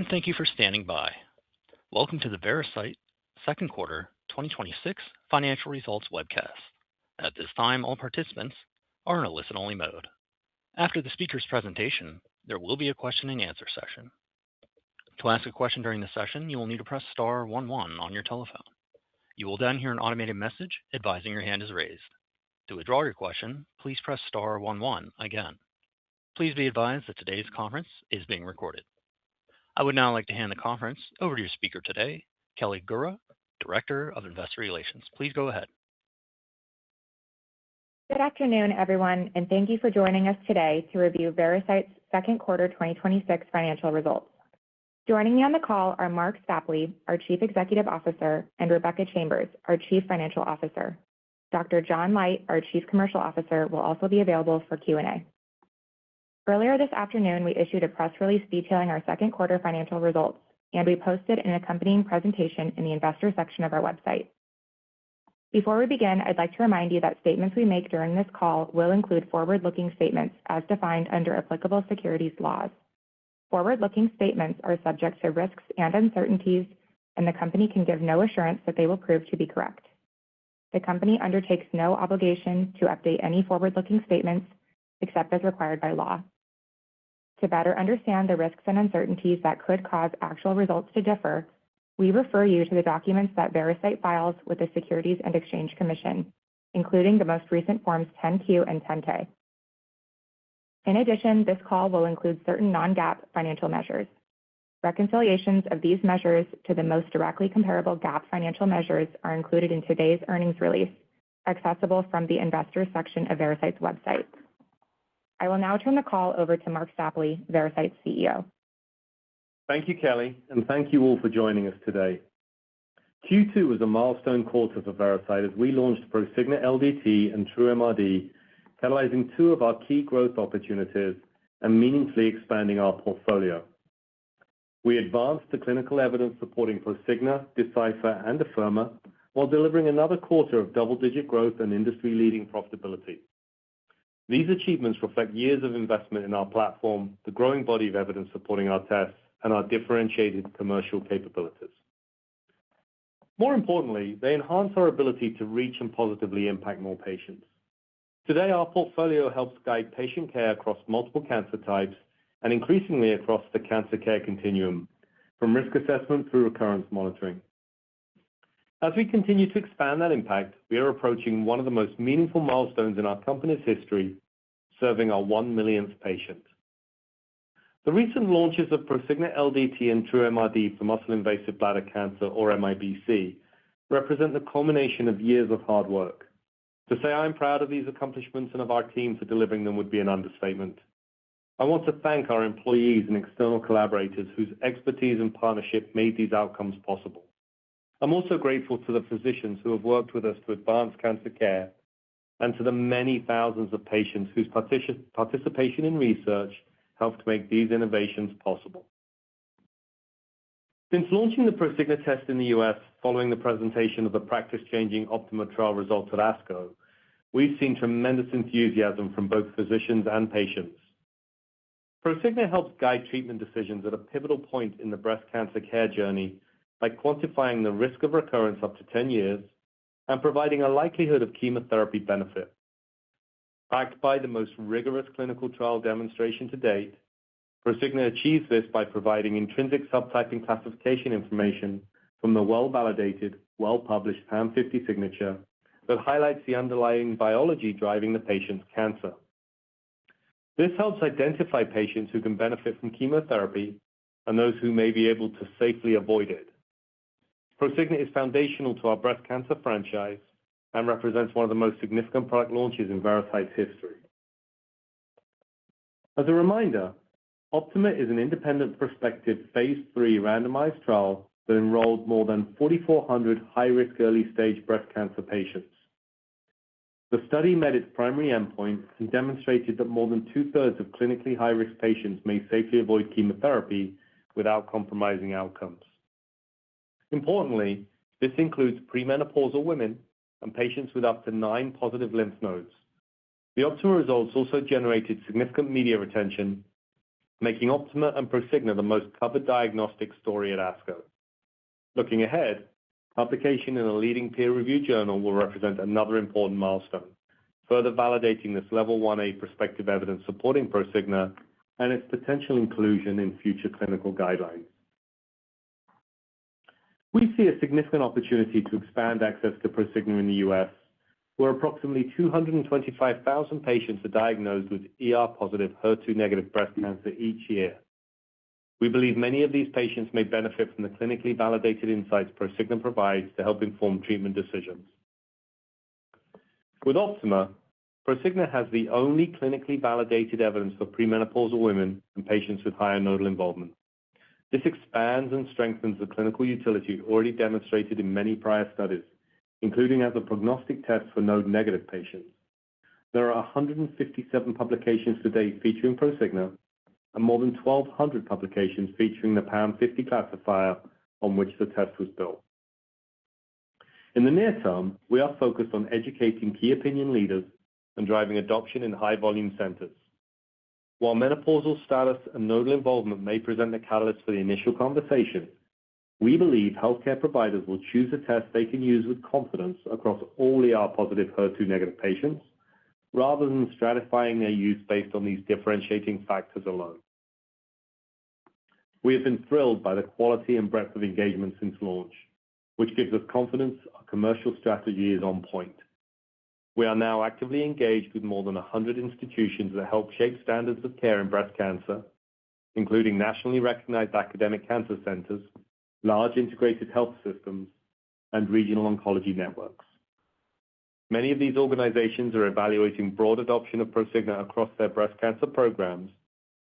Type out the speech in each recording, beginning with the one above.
and thank you for standing by. Welcome to the Veracyte Second Quarter 2026 Financial Results Webcast. At this time, all participants are in a listen-only mode. After the speaker's presentation, there will be a question-and-answer session. To ask a question during the session, you will need to press star 11 on your telephone. You will then hear an automated message advising your hand is raised. To withdraw your question, please press star 11 again. Please be advised that today's conference is being recorded. I would now like to hand the conference over to your speaker today, Kelly Gura, Director of Investor Relations. Please go ahead. Good afternoon, everyone, and thank you for joining us today to review Veracyte's Second Quarter 2026 financial results. Joining me on the call are Marc Stapley, our Chief Executive Officer, and Rebecca Chambers, our Chief Financial Officer. Dr. John Light, our Chief Commercial Officer, will also be available for Q&A. Earlier this afternoon, we issued a press release detailing our second quarter financial results, and we posted an accompanying presentation in the investor section of our website. Before we begin, I'd like to remind you that statements we make during this call will include forward-looking statements as defined under applicable securities laws. Forward-looking statements are subject to risks and uncertainties, and the company can give no assurance that they will prove to be correct. The company undertakes no obligation to update any forward-looking statements except as required by law. To better understand the risks and uncertainties that could cause actual results to differ, we refer you to the documents that Veracyte files with the Securities and Exchange Commission, including the most recent Forms 10-Q and 10-K. In addition, this call will include certain non-GAAP financial measures. Reconciliations of these measures to the most directly comparable GAAP financial measures are included in today's earnings release, accessible from the Investors section of Veracyte's website. I will now turn the call over to Marc Stapley, Veracyte's CEO. Thank you, Kelly, and thank you all for joining us today. Q2 was a milestone quarter for Veracyte as we launched Prosigna LVT and TrueMRD, catalyzing two of our key growth opportunities and meaningfully expanding our portfolio. We advanced the clinical evidence supporting Prosigna, Decipher, and Afirma while delivering another quarter of double-digit growth and industry-leading profitability. These achievements reflect years of investment in our platform, the growing body of evidence supporting our tests, and our differentiated commercial capabilities. More importantly, they enhance our ability to reach and positively impact more patients. Today, our portfolio helps guide patient care across multiple cancer types and increasingly across the cancer care continuum, from risk assessment through recurrence monitoring. As we continue to expand that impact, we are approaching one of the most meaningful milestones in our company's history, serving our 1 millionth patient. The recent launches of Prosigna LVT and TrueMRD for muscle-invasive bladder cancer, or MIBC, represent the culmination of years of hard work. To say I'm proud of these accomplishments and of our team for delivering them would be an understatement. I want to thank our employees and external collaborators whose expertise and partnership made these outcomes possible. I'm also grateful to the physicians who have worked with us to advance cancer care and to the many thousands of patients whose participation in research helped make these innovations possible. Since launching the Prosigna test in the U.S. following the presentation of the practice-changing OPTIMA trial results at ASCO, we've seen tremendous enthusiasm from both physicians and patients. Prosigna helps guide treatment decisions at a pivotal point in the breast cancer care journey by quantifying the risk of recurrence up to 10 years and providing a likelihood of chemotherapy benefit. Backed by the most rigorous clinical trial demonstration to date, Prosigna achieves this by providing intrinsic subtyping classification information from the well-validated, well-published PAM50 signature that highlights the underlying biology driving the patient's cancer. This helps identify patients who can benefit from chemotherapy and those who may be able to safely avoid it. Prosigna is foundational to our breast cancer franchise and represents one of the most significant product launches in Veracyte's history. As a reminder, OPTIMA is an independent prospective phase 3 randomized trial that enrolled more than 4,400 high-risk early-stage breast cancer patients. The study met its primary endpoint and demonstrated that more than two-thirds of clinically high-risk patients may safely avoid chemotherapy without compromising outcomes. Importantly, this includes premenopausal women and patients with up to 9 positive lymph nodes. The OPTIMA results also generated significant media attention making Optima and Prosigna the most covered diagnostic story at ASCO. Looking ahead, publication in a leading peer-reviewed journal will represent another important milestone, further validating this level 1A prospective evidence supporting Prosigna and its potential inclusion in future clinical guidelines. We see a significant opportunity to expand access to Prosigna in the U.S., where approximately 225,000 patients are diagnosed with ER-positive, HER2-negative breast cancer each year. We believe many of these patients may benefit from the clinically validated insights Prosigna provides to help inform treatment decisions. With Optima, Prosigna has the only clinically validated evidence for premenopausal women and patients with higher nodal involvement. This expands and strengthens the clinical utility already demonstrated in many prior studies, including as a prognostic test for node-negative patients. There are 157 publications to date featuring Prosigna, and more than 1,200 publications featuring the PAM50 classifier on which the test was built. In the near term, we are focused on educating key opinion leaders and driving adoption in high-volume centers. While menopausal status and nodal involvement may present the catalyst for the initial conversation, we believe healthcare providers will choose a test they can use with confidence across all ER-positive, HER2-negative patients, rather than stratifying their use based on these differentiating factors alone. We have been thrilled by the quality and breadth of engagement since launch, which gives us confidence our commercial strategy is on point. We are now actively engaged with more than 100 institutions that help shape standards of care in breast cancer, including nationally recognized academic cancer centers, large integrated health systems, and regional oncology networks. Many of these organizations are evaluating broad adoption of Prosigna across their breast cancer programs,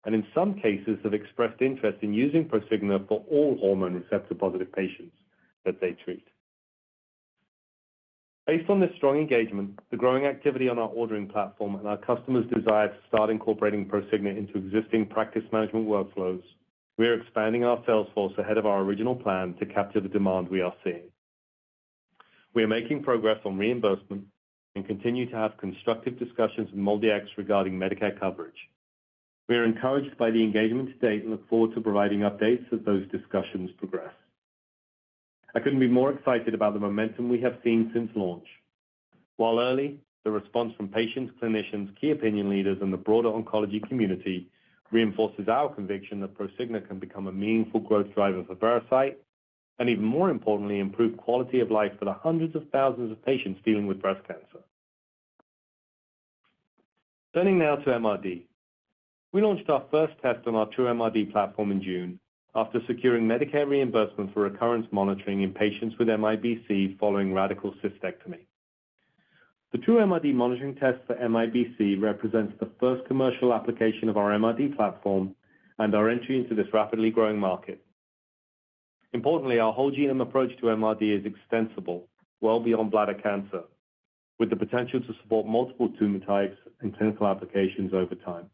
and in some cases have expressed interest in using Prosigna for all hormone receptor-positive patients that they treat. Based on this strong engagement, the growing activity on our ordering platform, and our customers' desire to start incorporating Prosigna into existing practice management workflows, we are expanding our salesforce ahead of our original plan to capture the demand we are seeing. We are making progress on reimbursement and continue to have constructive discussions with MolDX regarding Medicare coverage. We are encouraged by the engagement to date and look forward to providing updates as those discussions progress. I couldn't be more excited about the momentum we have seen since launch. While early, the response from patients, clinicians, key opinion leaders, and the broader oncology community reinforces our conviction that Prosigna can become a meaningful growth driver for Veracyte, and even more importantly, improve quality of life for the hundreds of thousands of patients dealing with breast cancer. Turning now to MRD. We launched our first test on our TrueMRD platform in June, after securing Medicare reimbursement for recurrence monitoring in patients with MIBC following radical cystectomy. The TrueMRD monitoring test for MIBC represents the first commercial application of our MRD platform and our entry into this rapidly growing market. Importantly, our whole genome approach to MRD is extensible, well beyond bladder cancer, with the potential to support multiple tumor types and clinical applications over time.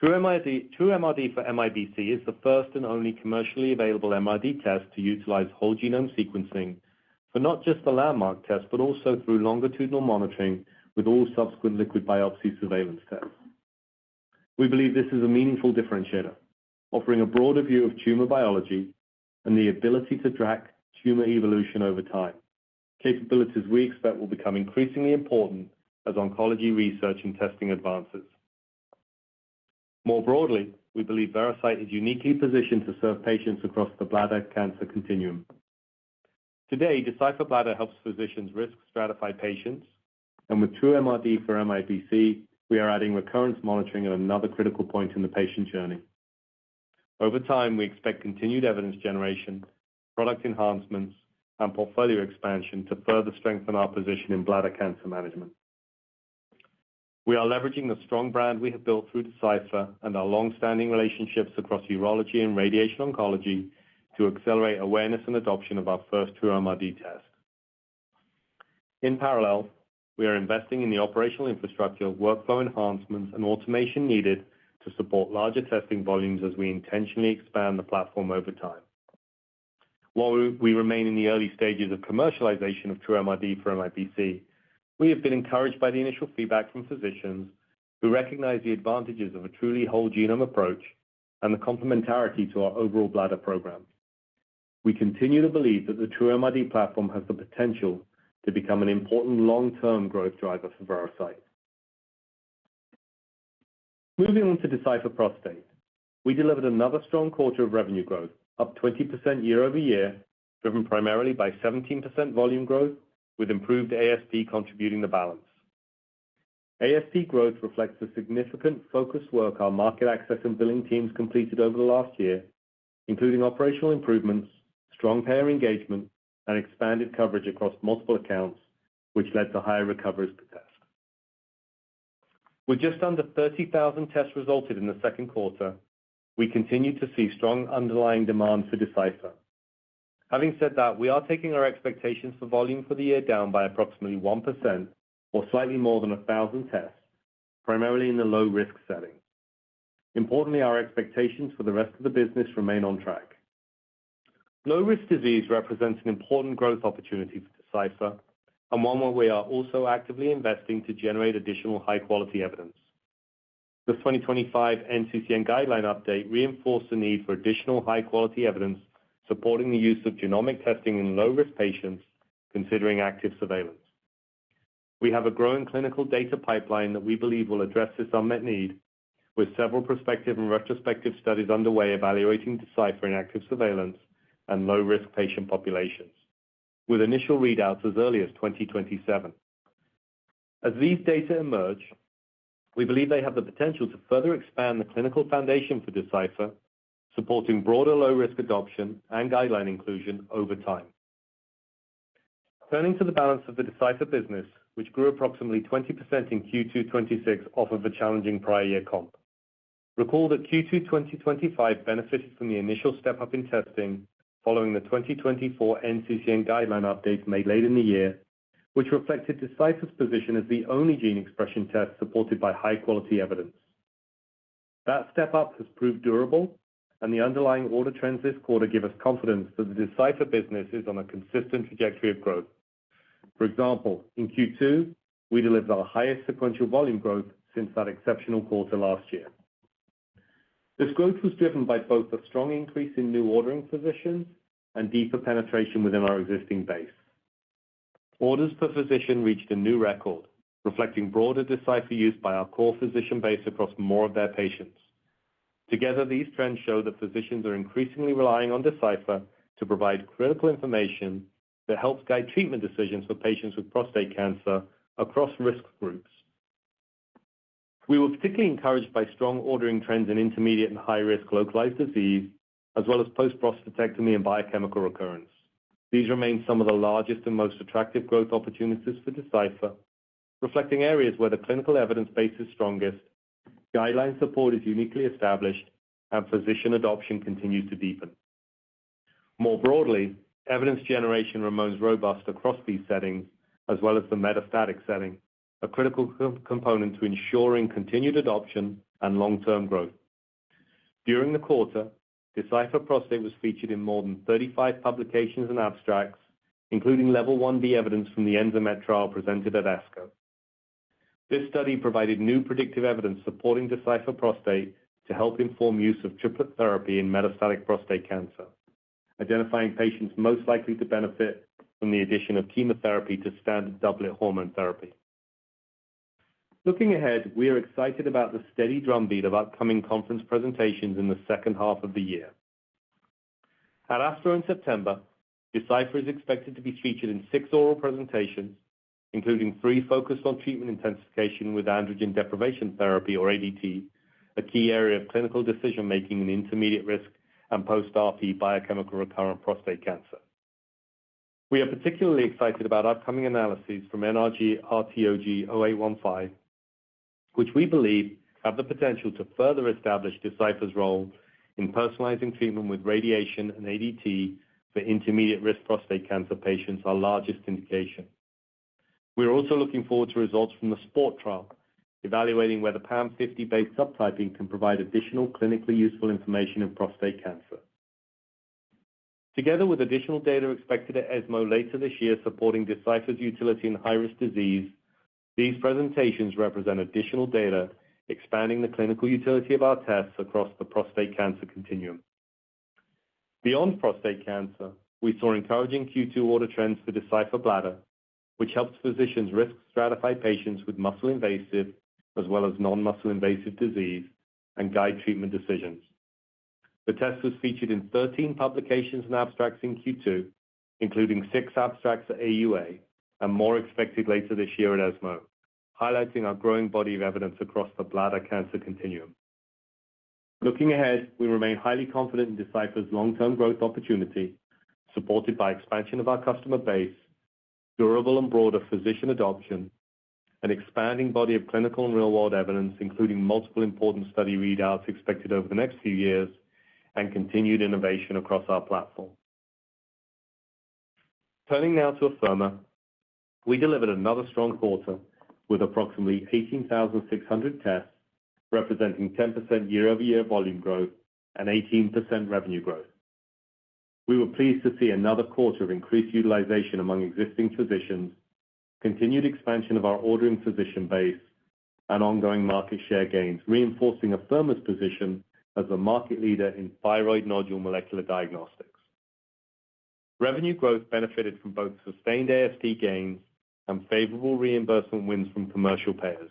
TrueMRD for MIBC is the first and only commercially available MRD test to utilize whole genome sequencing for not just the landmark test, but also through longitudinal monitoring with all subsequent liquid biopsy surveillance tests. We believe this is a meaningful differentiator, offering a broader view of tumor biology and the ability to track tumor evolution over time, capabilities we expect will become increasingly important as oncology research and testing advances. More broadly, we believe Veracyte is uniquely positioned to serve patients across the bladder cancer continuum. Today, Decipher Bladder helps physicians risk stratify patients, and with TrueMRD for MIBC, we are adding recurrence monitoring at another critical point in the patient journey. Over time, we expect continued evidence generation, product enhancements, and portfolio expansion to further strengthen our position in bladder cancer management. We are leveraging the strong brand we have built through Decipher and our long-standing relationships across urology and radiation oncology to accelerate awareness and adoption of our first TrueMRD test. In parallel, we are investing in the operational infrastructure, workflow enhancements, and automation needed to support larger testing volumes as we intentionally expand the platform over time. While we remain in the early stages of commercialization of TrueMRD for MIBC, we have been encouraged by the initial feedback from physicians who recognize the advantages of a truly whole genome approach and the complementarity to our overall bladder program. We continue to believe that the TrueMRD platform has the potential to become an important long-term growth driver for Veracyte. Moving on to Decipher Prostate, we delivered another strong quarter of revenue growth, up 20% year-over-year, driven primarily by 17% volume growth, with improved ASP contributing the balance. ASP growth reflects the significant focused work our market access and billing teams completed over the last year, including operational improvements, strong payer engagement, and expanded coverage across multiple accounts, which led to higher recoveries per test. With just under 30,000 tests resulted in the second quarter, we continue to see strong underlying demand for Decipher. Having said that, we are taking our expectations for volume for the year down by approximately 1%, or slightly more than 1,000 tests, primarily in the low-risk setting. Importantly, our expectations for the rest of the business remain on track. Low-risk disease represents an important growth opportunity for Decipher, and one where we are also actively investing to generate additional high-quality evidence. The 2025 NCCN guideline update reinforced the need for additional high-quality evidence supporting the use of genomic testing in low-risk patients considering active surveillance. We have a growing clinical data pipeline that we believe will address this unmet need, with several prospective and retrospective studies underway evaluating Decipher in active surveillance and low-risk patient populations, with initial readouts as early as 2027. As these data emerge, we believe they have the potential to further expand the clinical foundation for Decipher, supporting broader low-risk adoption and guideline inclusion over time. Turning to the balance of the Decipher business, which grew approximately 20% in Q2 26 off of a challenging prior year comp. Recall that Q2 2025 benefited from the initial step-up in testing following the 2024 NCCN guideline updates made late in the year, which reflected Decipher's position as the only gene expression test supported by high-quality evidence. That step-up has proved durable, and the underlying order trends this quarter give us confidence that the Decipher business is on a consistent trajectory of growth. For example, in Q2, we delivered our highest sequential volume growth since that exceptional quarter last year. This growth was driven by both a strong increase in new ordering physicians and deeper penetration within our existing base. Orders per physician reached a new record, reflecting broader Decipher use by our core physician base across more of their patients. Together, these trends show that physicians are increasingly relying on Decipher to provide critical information that helps guide treatment decisions for patients with prostate cancer across risk groups. We were particularly encouraged by strong ordering trends in intermediate and high-risk localized disease, as well as post-prostatectomy and biochemical recurrence. These remain some of the largest and most attractive growth opportunities for Decipher, reflecting areas where the clinical evidence base is strongest, guideline support is uniquely established, and physician adoption continues to deepen. More broadly, evidence generation remains robust across these settings, as well as the metastatic setting, a critical component to ensuring continued adoption and long-term growth. During the quarter, Decipher Prostate was featured in more than 35 publications and abstracts, including Level 1B evidence from the ENZAMET trial presented at ASCO. This study provided new predictive evidence supporting Decipher Prostate to help inform use of triplet therapy in metastatic prostate cancer, identifying patients most likely to benefit from the addition of chemotherapy to standard doublet hormone therapy. Looking ahead, we are excited about the steady drumbeat of upcoming conference presentations in the second half of the year. At ASTRO in September, Decipher is expected to be featured in 6 oral presentations, including 3 focused on treatment intensification with androgen deprivation therapy, or ADT, a key area of clinical decision-making in intermediate risk and post-RP biochemical recurrent prostate cancer. We are particularly excited about upcoming analyses from NRG-RTOG 0815, which we believe have the potential to further establish Decipher's role in personalizing treatment with radiation and ADT for intermediate risk prostate cancer patients, our largest indication. We are also looking forward to results from the SPORT trial, evaluating whether PAM50-based subtyping can provide additional clinically useful information in prostate cancer. Together with additional data expected at ESMO later this year supporting Decipher's utility in high-risk disease, these presentations represent additional data expanding the clinical utility of our tests across the prostate cancer continuum. Beyond prostate cancer, we saw encouraging Q2 order trends for Decipher Bladder, which helps physicians risk stratify patients with muscle-invasive as well as non-muscle invasive disease and guide treatment decisions. The test was featured in 13 publications and abstracts in Q2, including 6 abstracts at AUA and more expected later this year at ESMO, highlighting our growing body of evidence across the bladder cancer continuum. Looking ahead, we remain highly confident in Decipher's long-term growth opportunity, supported by expansion of our customer base, durable and broader physician adoption, an expanding body of clinical and real-world evidence, including multiple important study readouts expected over the next few years, and continued innovation across our platform. Turning now to Afirma, we delivered another strong quarter with approximately 18,600 tests, representing 10% year-over-year volume growth and 18% revenue growth. We were pleased to see another quarter of increased utilization among existing physicians, continued expansion of our ordering physician base, and ongoing market share gains, reinforcing Afirma's position as a market leader in thyroid nodule molecular diagnostics. Revenue growth benefited from both sustained ASP gains and favorable reimbursement wins from commercial payers.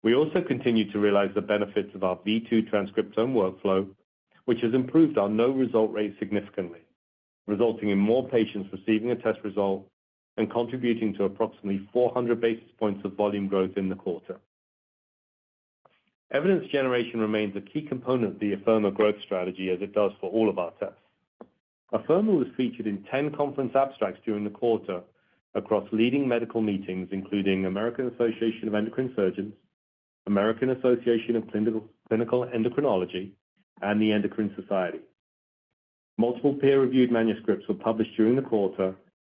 We also continue to realize the benefits of our V2 transcriptome workflow, which has improved our no-result rate significantly, resulting in more patients receiving a test result and contributing to approximately 400 basis points of volume growth in the quarter. Evidence generation remains a key component of the Afirma growth strategy, as it does for all of our tests. Afirma was featured in 10 conference abstracts during the quarter across leading medical meetings, including American Association of Endocrine Surgeons, American Association of Clinical Endocrinology, and the Endocrine Society. Multiple peer-reviewed manuscripts were published during the quarter,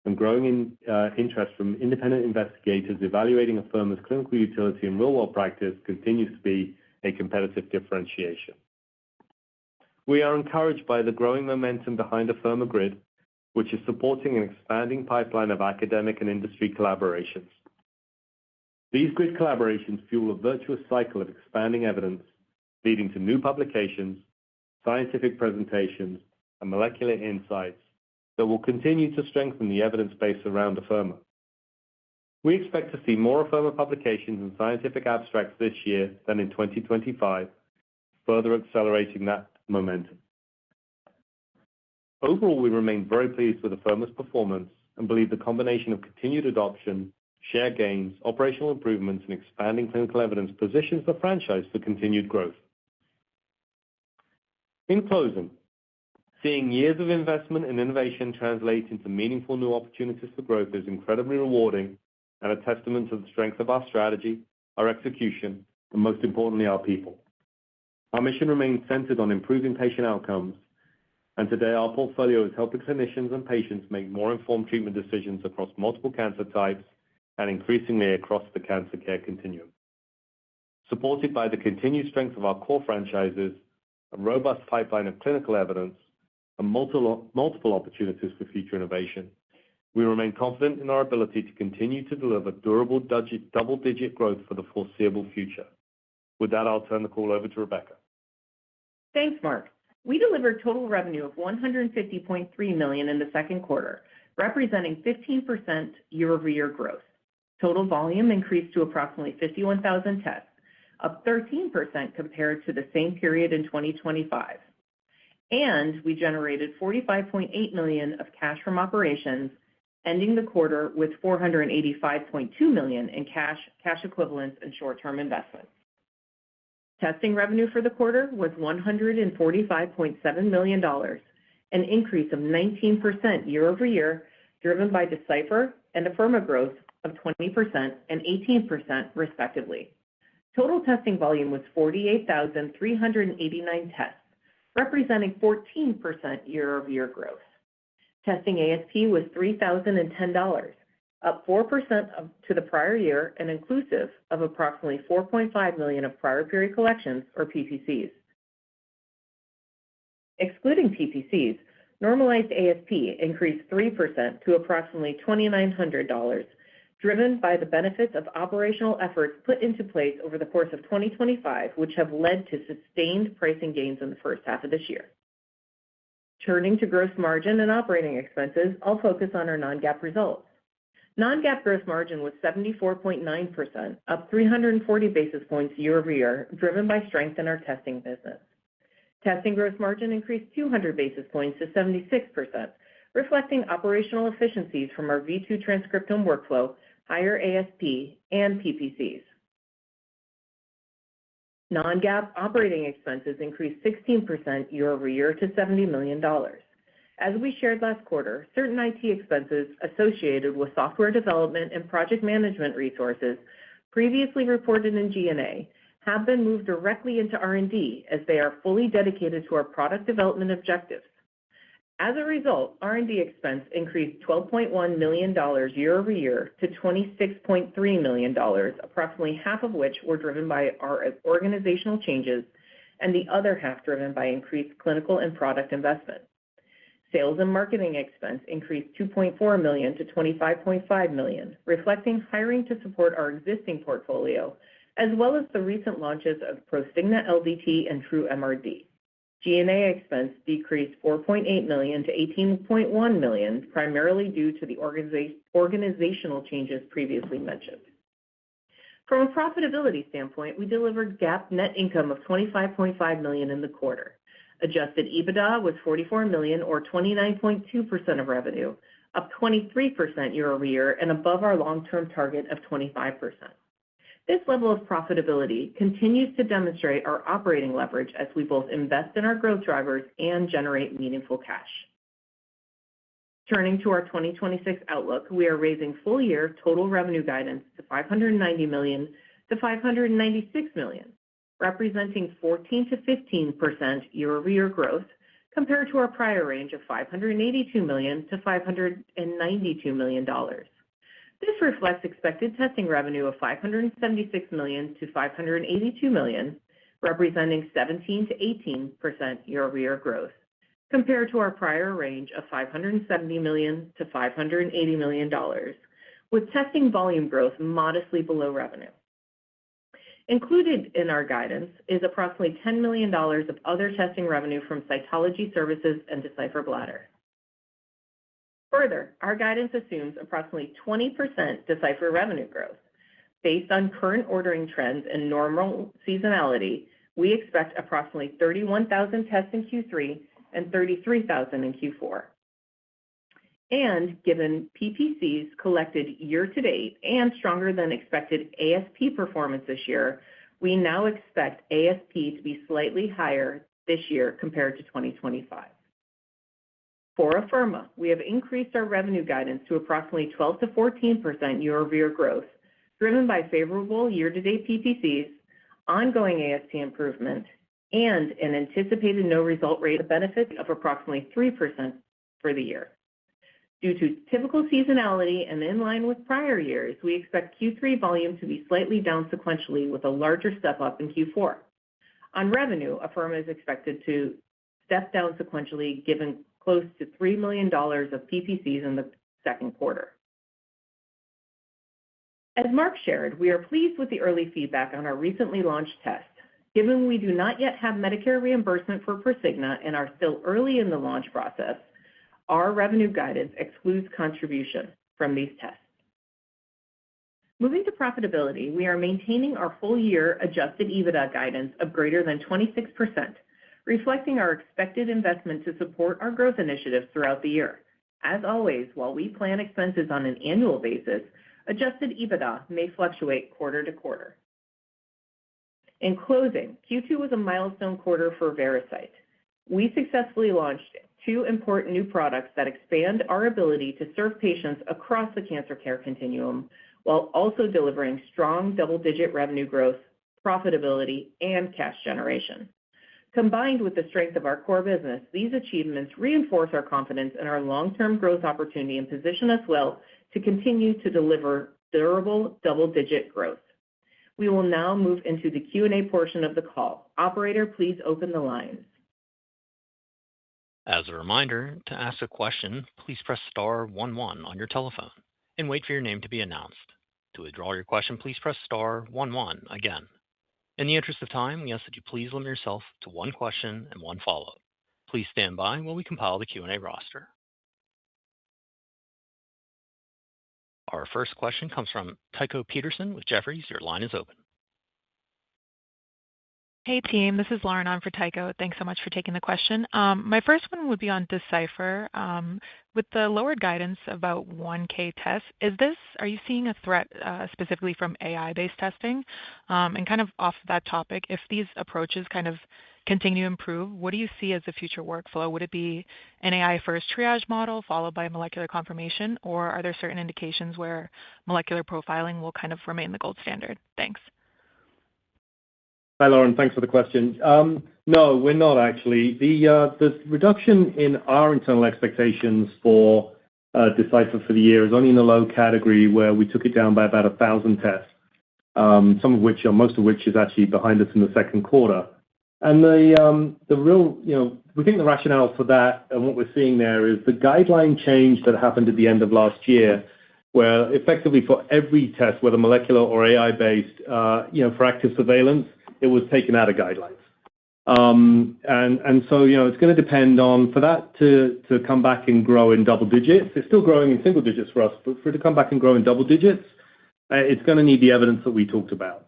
and growing interest from independent investigators evaluating Afirma's clinical utility in real-world practice continues to be a competitive differentiation. We are encouraged by the growing momentum behind Afirma Grid, which is supporting an expanding pipeline of academic and industry collaborations. These grid collaborations fuel a virtuous cycle of expanding evidence, leading to new publications, scientific presentations, and molecular insights that will continue to strengthen the evidence base around Afirma. We expect to see more Afirma publications and scientific abstracts this year than in 2025, further accelerating that momentum. Overall, we remain very pleased with Afirma's performance and believe the combination of continued adoption, share gains, operational improvements, and expanding clinical evidence positions the franchise for continued growth. In closing, seeing years of investment and innovation translate into meaningful new opportunities for growth is incredibly rewarding and a testament to the strength of our strategy, our execution, and most importantly, our people. Our mission remains centered on improving patient outcomes, and today our portfolio is helping clinicians and patients make more informed treatment decisions across multiple cancer types and increasingly across the cancer care continuum. Supported by the continued strength of our core franchises, a robust pipeline of clinical evidence, and multiple opportunities for future innovation, we remain confident in our ability to continue to deliver durable double-digit growth for the foreseeable future. With that, I'll turn the call over to Rebecca. Thanks, Marc. We delivered total revenue of $150.3 million in the second quarter, representing 15% year-over-year growth. Total volume increased to approximately 51,000 tests, up 13% compared to the same period in 2025. And we generated $45.8 million of cash from operations, ending the quarter with $485.2 million in cash equivalents, and short-term investments. Testing revenue for the quarter was $145.7 million, an increase of 19% year-over-year, driven by Decipher and Afirma growth of 20% and 18% respectively. Total testing volume was 48,389 tests, representing 14% year-over-year growth. Testing ASP was $3,010, up 4% to the prior year and inclusive of approximately $4.5 million of prior period collections, or PPCs. Excluding PPCs, normalized ASP increased 3% to approximately $2,900, driven by the benefits of operational efforts put into place over the course of 2025, which have led to sustained pricing gains in the first half of this year. Turning to gross margin and operating expenses, I'll focus on our non-GAAP results. Non-GAAP gross margin was 74.9%, up 340 basis points year-over-year, driven by strength in our testing business. Testing gross margin increased 200 basis points to 76%, reflecting operational efficiencies from our V2 transcriptome workflow, higher ASP, and PPCs. Non-GAAP operating expenses increased 16% year-over-year to $70 million. As we shared last quarter, certain IT expenses associated with software development and project management resources previously reported in G&A have been moved directly into R&D as they are fully dedicated to our product development objectives. As a result, R&D expense increased $12.1 million year-over-year to $26.3 million, approximately half of which were driven by our organizational changes and the other half driven by increased clinical and product investment. Sales and marketing expense increased $2.4 million to $25.5 million, reflecting hiring to support our existing portfolio, as well as the recent launches of Prosigna LVT and TrueMRD. G&A expense decreased $4.8 million to $18.1 million, primarily due to the organizational changes previously mentioned. From a profitability standpoint, we delivered GAAP net income of $25.5 million in the quarter. Adjusted EBITDA was $44 million, or 29.2% of revenue, up 23% year-over-year and above our long-term target of 25%. This level of profitability continues to demonstrate our operating leverage as we both invest in our growth drivers and generate meaningful cash. Turning to our 2026 outlook, we are raising full-year total revenue guidance to $590 million to $596 million, representing 14% to 15% year-over-year growth compared to our prior range of $582 million to $592 million. This reflects expected testing revenue of $576 million to $582 million, representing 17% to 18% year-over-year growth, compared to our prior range of $570 million to $580 million, with testing volume growth modestly below revenue. Included in our guidance is approximately $10 million of other testing revenue from cytology services and Decipher Bladder. Further, our guidance assumes approximately 20% Decipher revenue growth. Based on current ordering trends and normal seasonality, we expect approximately 31,000 tests in Q3 and 33,000 in Q4. And given PPCs collected year-to-date and stronger than expected ASP performance this year, we now expect ASP to be slightly higher this year compared to 2025. For Afirma, we have increased our revenue guidance to approximately 12% to 14% year-over-year growth, driven by favorable year-to-date PPCs, ongoing ASP improvement, and an anticipated no-result rate of benefit of approximately 3% for the year. Due to typical seasonality and in line with prior years, we expect Q3 volume to be slightly down sequentially with a larger step-up in Q4. On revenue, Afirma is expected to step down sequentially, given close to $3 million of PPCs in the second quarter. As Mark shared, we are pleased with the early feedback on our recently launched test. Given we do not yet have Medicare reimbursement for Prosigna and are still early in the launch process, our revenue guidance excludes contribution from these tests. Moving to profitability, we are maintaining our full-year adjusted EBITDA guidance of greater than 26%, reflecting our expected investment to support our growth initiatives throughout the year. As always, while we plan expenses on an annual basis, adjusted EBITDA may fluctuate quarter to quarter. In closing, Q2 was a milestone quarter for Veracyte. We successfully launched 2 important new products that expand our ability to serve patients across the cancer care continuum, while also delivering strong double-digit revenue growth, profitability, and cash generation. Combined with the strength of our core business, these achievements reinforce our confidence in our long-term growth opportunity and position us well to continue to deliver durable double-digit growth. We will now move into the Q&A portion of the call. Operator, please open the lines. As a reminder, to ask a question, please press star 11 on your telephone and wait for your name to be announced. To withdraw your question, please press star 11 again. In the interest of time, we ask that you please limit yourself to one question and one follow-up. Please stand by while we compile the Q&A roster. Our first question comes from Tycho Peterson with Jefferies. Your line is open. Hey team, this is Lauren on for Tycho. Thanks so much for taking the question. My first one would be on Decipher. With the lowered guidance about 1K tests, are you seeing a threat specifically from AI-based testing? And kind of off that topic, if these approaches kind of continue to improve, what do you see as the future workflow? Would it be an AI-first triage model followed by molecular confirmation, or are there certain indications where molecular profiling will kind of remain the gold standard? Thanks. Hi, Lauren. Thanks for the question. No, we're not actually. The reduction in our internal expectations for Decipher for the year is only in the low category where we took it down by about 1,000 tests, some of which, or most of which, is actually behind us in the second quarter. And the real, we think the rationale for that and what we're seeing there is the guideline change that happened at the end of last year, where effectively for every test, whether molecular or AI-based, for active surveillance, it was taken out of guidelines. And so, it's going to depend on, for that to come back and grow in double digits, it's still growing in single digits for us, but for it to come back and grow in double digits, it's going to need the evidence that we talked about.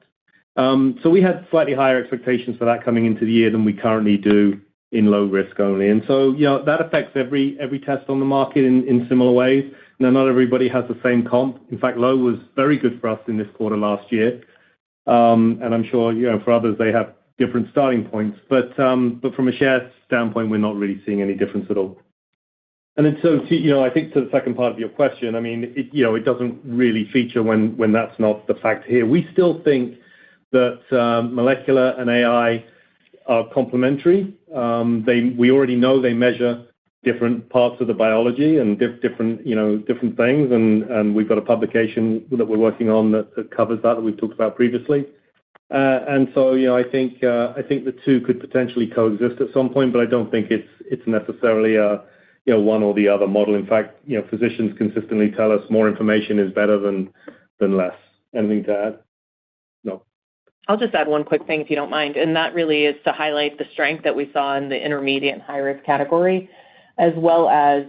So we had slightly higher expectations for that coming into the year than we currently do in low risk only. And so, that affects every test on the market in similar ways. Now, not everybody has the same comp. In fact, low was very good for us in this quarter last year. And I'm sure, for others, they have different starting points. But from a share standpoint, we're not really seeing any difference at all. And then so, I think to the second part of your question, I mean, it doesn't really feature when that's not the fact here. We still think that molecular and AI are complementary. We already know they measure different parts of the biology and different things. And we've got a publication that we're working on that covers that we've talked about previously. And so, I think the two could potentially coexist at some point, but I don't think it's necessarily one or the other model. In fact, physicians consistently tell us more information is better than less. Anything to add? No. I'll just add one quick thing if you don't mind, and that really is to highlight the strength that we saw in the intermediate and high-risk category, as well as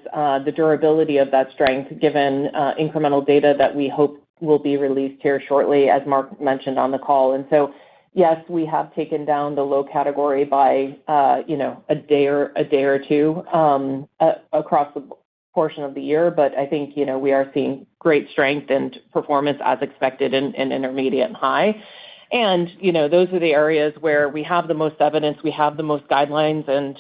the durability of that strength given incremental data that we hope will be released here shortly, as Mark mentioned on the call. And so, yes, we have taken down the low category by, a day or two across the portion of the year. But I think, we are seeing great strength and performance as expected in intermediate and high. And, those are the areas where we have the most evidence, we have the most guidelines, and,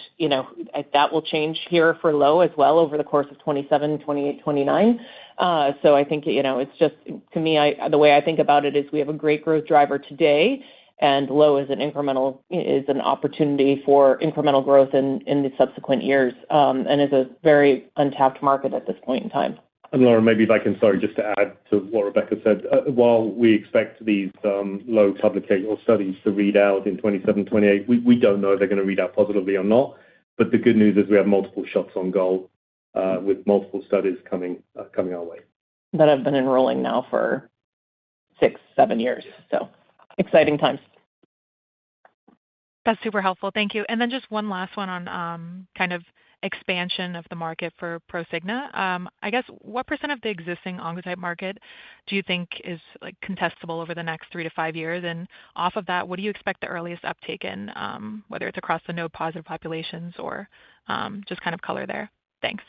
that will change here for low as well over the course of 27, 28, 29. So I think, it's just, to me, the way I think about it is we have a great growth driver today, and low is an opportunity for incremental growth in the subsequent years, and is a very untapped market at this point in time. And Laura, maybe if I can, just to add to what Rebecca said, while we expect these low publication or studies to read out in 27, 28, we don't know if they're going to read out positively or not. But the good news is we have multiple shots on goal with multiple studies coming our way. That have been enrolling now for 6-7 years. So exciting times. That's super helpful. Thank you. And then just one last one on kind of expansion of the market for Prosigna. I guess what % of the existing Oncotype market do you think is contestable over the next 3 to 5 years? And off of that, what do you expect the earliest uptake in, whether it's across the node positive populations or just kind of color there? Thanks.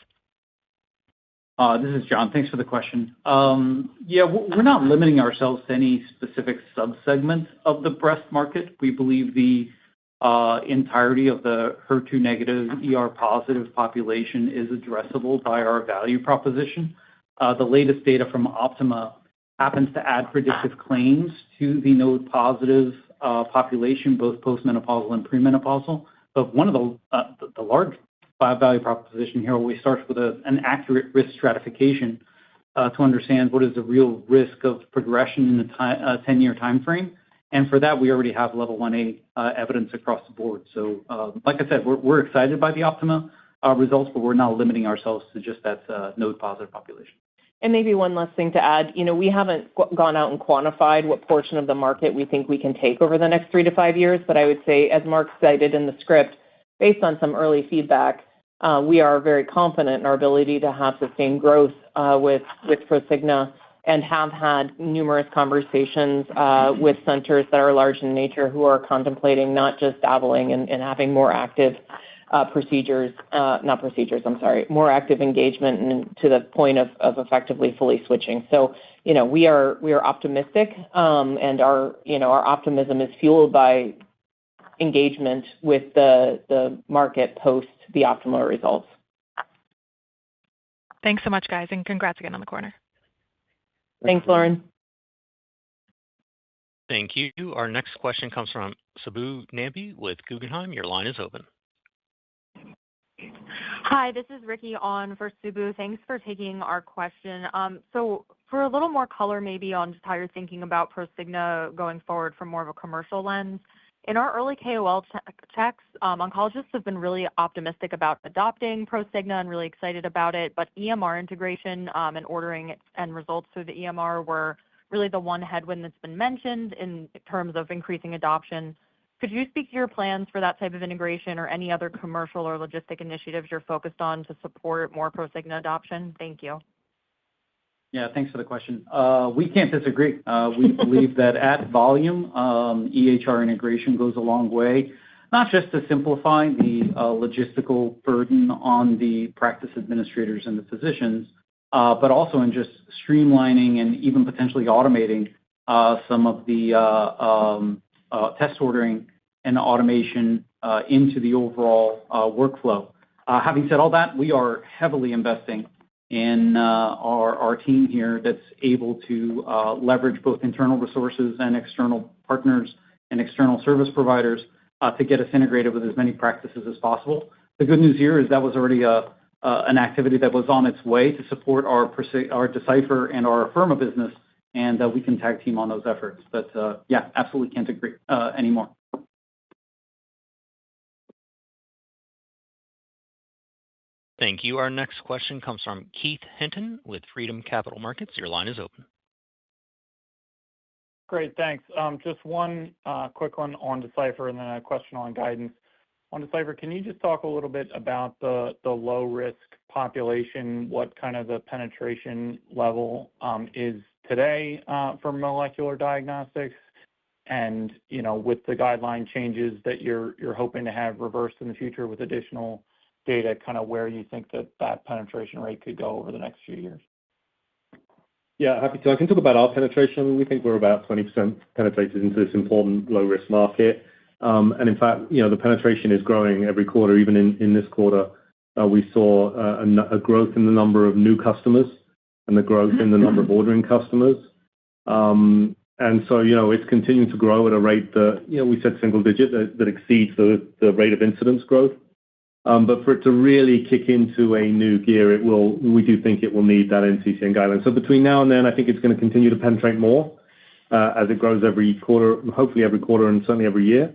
This is John. Thanks for the question. We're not limiting ourselves to any specific subsegment of the breast market. We believe the entirety of the HER2 negative, ER positive population is addressable by our value proposition. The latest data from Optima happens to add predictive claims to the node positive population, both postmenopausal and premenopausal. But one of the large value proposition here always starts with an accurate risk stratification to understand what is the real risk of progression in the 10-year time frame. And for that, we already have level 1A evidence across the board. So like I said, we're excited by the Optima results, but we're not limiting ourselves to just that node positive population. And maybe one last thing to add, we haven't gone out and quantified what portion of the market we think we can take over the next 3 to 5 years, but I would say, as Mark cited in the script, based on some early feedback, we are very confident in our ability to have sustained growth with Prosigna and have had numerous conversations with centers that are large in nature who are contemplating not just dabbling and having more active more active engagement and to the point of effectively fully switching. So, we are optimistic, and our optimism is fueled by engagement with the market post the optimal results. Thanks so much, guys, and congrats again on the quarter. Thanks, Lauren. Thank you. Our next question comes from Subbu Nambi with Guggenheim. Your line is open. Hi, this is Ricky on for Subbu. Thanks for taking our question. So for a little more color maybe on just how you're thinking about Prosigna going forward from more of a commercial lens, in our early KOL checks, oncologists have been really optimistic about adopting Prosigna and really excited about it, but EMR integration and ordering and results through the EMR were really the one headwind that's been mentioned in terms of increasing adoption. Could you speak to your plans for that type of integration or any other commercial or logistic initiatives you're focused on to support more Prosigna adoption? Thank you. Yeah, thanks for the question. We can't disagree. We believe that at volume, EHR integration goes a long way, not just to simplify the logistical burden on the practice administrators and the physicians, but also in just streamlining and even potentially automating some of the test ordering and automation into the overall workflow. Having said all that, we are heavily investing in our team here that's able to leverage both internal resources and external partners and external service providers to get us integrated with as many practices as possible. The good news here is that was already an activity that was on its way to support our Decipher and our Afirma business, and we can tag team on those efforts. But yeah, absolutely can't agree anymore. Thank you. Our next question comes from Keith Hinton with Freedom Capital Markets. Your line is open. Great, thanks. Just one quick one on Decipher and then a question on guidance. On Decipher, can you just talk a little bit about the low-risk population, what kind of the penetration level is today for molecular diagnostics, and with the guideline changes that you're hoping to have reversed in the future with additional data, kind of where you think that penetration rate could go over the next few years? Yeah, happy to. I can talk about our penetration. We think we're about 20% penetrated into this important low-risk market. And in fact, the penetration is growing every quarter. Even in this quarter, we saw a growth in the number of new customers and the growth in the number of ordering customers. And so, it's continuing to grow at a rate that, we said single digit, that exceeds the rate of incidence growth. But for it to really kick into a new gear, we do think it will need that NCCN guideline. So between now and then, I think it's going to continue to penetrate more as it grows every quarter, hopefully every quarter and certainly every year.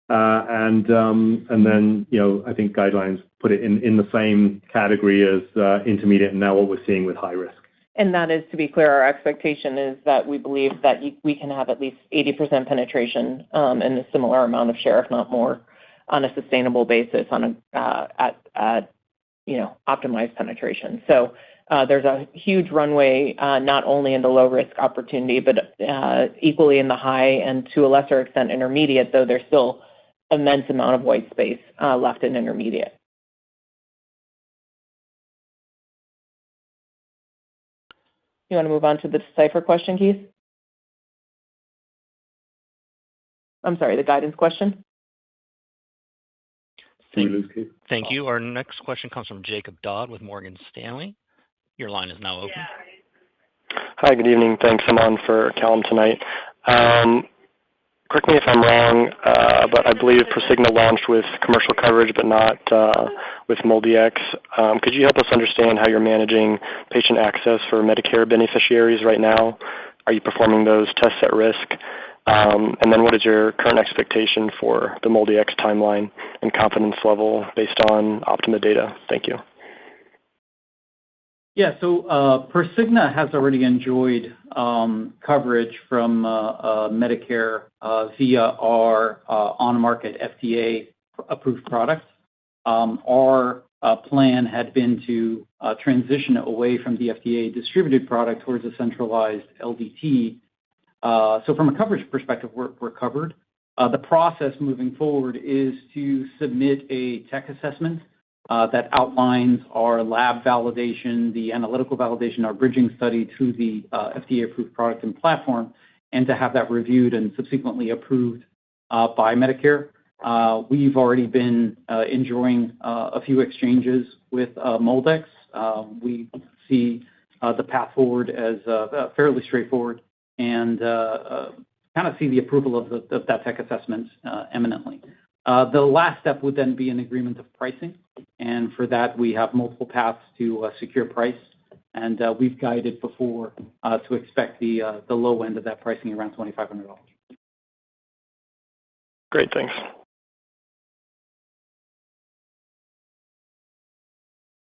And then, I think guidelines put it in the same category as intermediate and now what we're seeing with high risk. And that is, to be clear, our expectation is that we believe that we can have at least 80% penetration and a similar amount of share, if not more, on a sustainable basis at optimized penetration. So there's a huge runway, not only in the low-risk opportunity, but equally in the high and to a lesser extent intermediate, though there's still immense amount of white space left in intermediate. You want to move on to the Decipher question, Keith? I'm sorry, the guidance question? Thank you. Our next question comes from Jacob Dodd with Morgan Stanley. Your line is now open. Hi, good evening. Thanks. I'm on for Callum tonight. Correct me if I'm wrong, but I believe Prosigna launched with commercial coverage, but not with MolDX. Could you help us understand how you're managing patient access for Medicare beneficiaries right now? Are you performing those tests at risk? And then what is your current expectation for the MolDX timeline and confidence level based on Optima data? Thank you. Yeah, so Prosigna has already enjoyed coverage from Medicare via our on-market FDA-approved product. Our plan had been to transition away from the FDA-distributed product towards a centralized LDT. So from a coverage perspective, we're covered. The process moving forward is to submit a tech assessment that outlines our lab validation, the analytical validation, our bridging study to the FDA-approved product and platform, and to have that reviewed and subsequently approved by Medicare. We've already been enjoying a few exchanges with MolDX. We see the path forward as fairly straightforward and kind of see the approval of that tech assessment eminently. The last step would then be an agreement of pricing, and for that, we have multiple paths to secure price, and we've guided before to expect the low end of that pricing around $2,500. Great, thanks.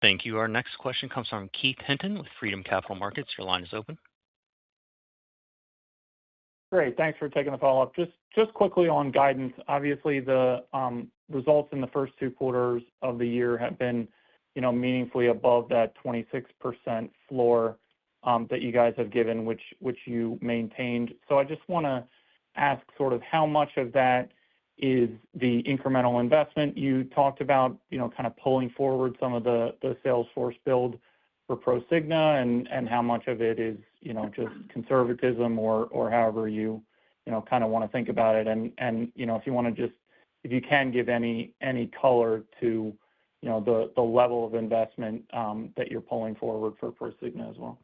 Thank you. Our next question comes from Keith Hinton with Freedom Capital Markets. Your line is open. Great. Thanks for taking the follow-up. Just quickly on guidance. Obviously, the results in the first two quarters of the year have been, meaningfully above that 26% floor that you guys have given, which you maintained. So I just want to ask sort of how much of that is the incremental investment you talked about, kind of pulling forward some of the salesforce build for Prosigna, and how much of it is, just conservatism or however you, kind of want to think about it. And if you want to if you can give any color to, the level of investment that you're pulling forward for Prosigna as well.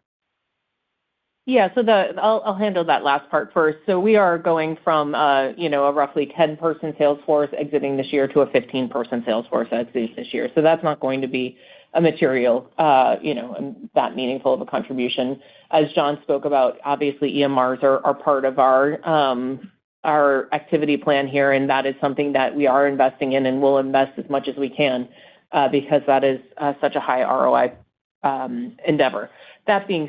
Yeah, so I'll handle that last part first. So we are going from, a roughly 10-person sales force exiting this year to a 15-person sales force exiting this year. So that's not going to be a material, that meaningful of a contribution. As John spoke about, obviously EMRs are part of our activity plan here, and that is something that we are investing in and will invest as much as we can because that is such a high ROI endeavor.